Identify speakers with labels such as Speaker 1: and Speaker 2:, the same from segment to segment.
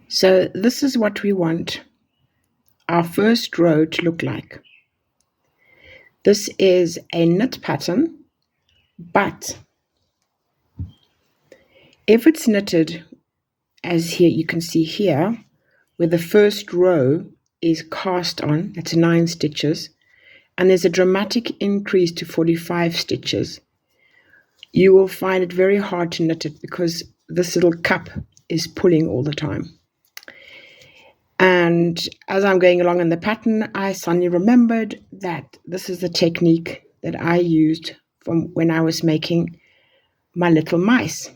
Speaker 1: So this is what we want our first row to look like. This is a knit pattern, but if it's knitted, as here you can see here, where the first row is cast on, that's 9 stitches, and there's a dramatic increase to 45 stitches, you will find it very hard to knit it because this little cup is pulling all the time. And as I'm going along in the pattern, I suddenly remembered that this is the technique that I used from when I was making my little mice.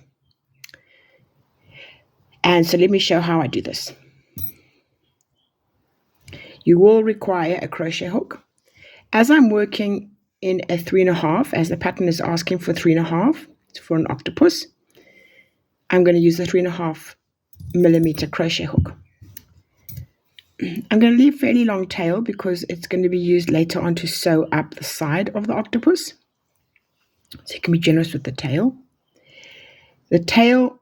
Speaker 1: And so let me show how I do this. You will require a crochet hook. As I'm working in a 3.5, as the pattern is asking for 3.5 for an octopus, I'm going to use a 3.5 millimeter crochet hook. I'm going to leave a fairly long tail because it's going to be used later on to sew up the side of the octopus. So you can be generous with the tail. The tail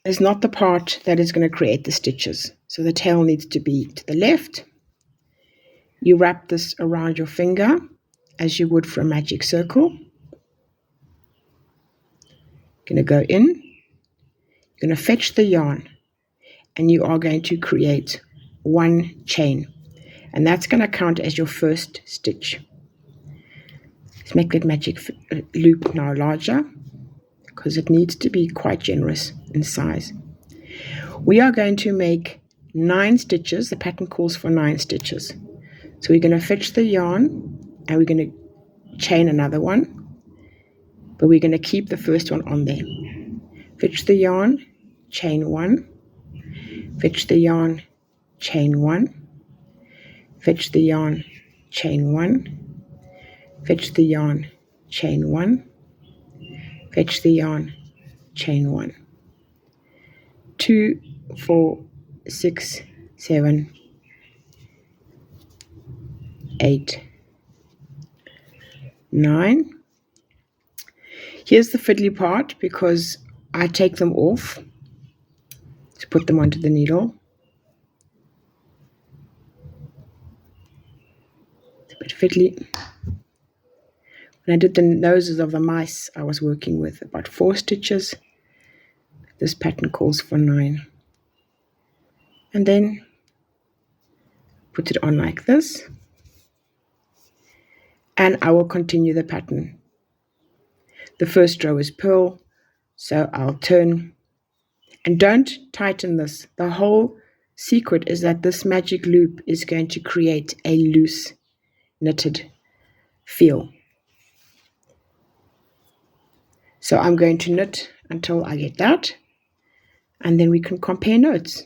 Speaker 1: is not the part that is going to create the stitches. So the tail needs to be to the left. You wrap this around your finger as you would for a magic circle. You're going to go in. You're going to fetch the yarn. And you are going to create 1 chain. And that's going to count as your first stitch. Let's make that magic loop now larger because it needs to be quite generous in size. We are going to make 9 stitches. The pattern calls for 9 stitches. So we're going to fetch the yarn and we're going to chain another one, but we're going to keep the first one on there. Fetch the yarn, chain 1, fetch the yarn, chain 1, fetch the yarn, chain 1, fetch the yarn, chain 1, fetch the yarn, chain 1. 2, 4, 6, 7, 8, 9. Here's the fiddly part because I take them off to put them onto the needle. It's a bit fiddly. When I did the noses of the mice, I was working with about 4 stitches. This pattern calls for 9. And then put it on like this. And I will continue the pattern. The first row is purl, so I'll turn. And don't tighten this. The whole secret is that this magic loop is going to create a loose knitted feel. So I'm going to knit until I get that, and then we can compare notes.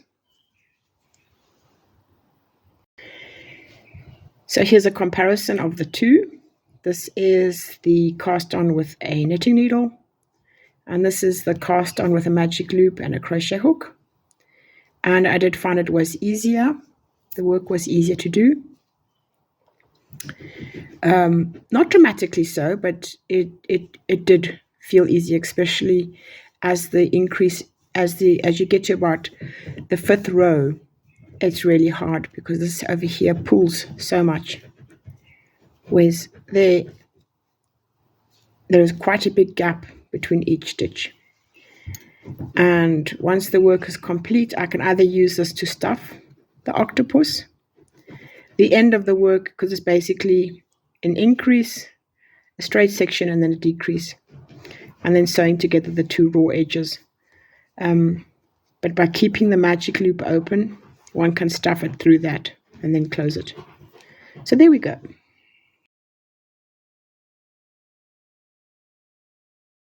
Speaker 1: So here's a comparison of the two. This is the cast on with a knitting needle, and this is the cast on with a magic loop and a crochet hook. And I did find it was easier. The work was easier to do. Not dramatically so, but it did feel easy, especially as the increase as you get to about the 5th row. It's really hard because this over here pulls so much. Whereas there is quite a big gap between each stitch. And once the work is complete, I can either use this to stuff the octopus. The end of the work, because it's basically an increase, a straight section, and then a decrease, and then sewing together the 2 raw edges. But by keeping the magic loop open, one can stuff it through that and then close it. So there we go.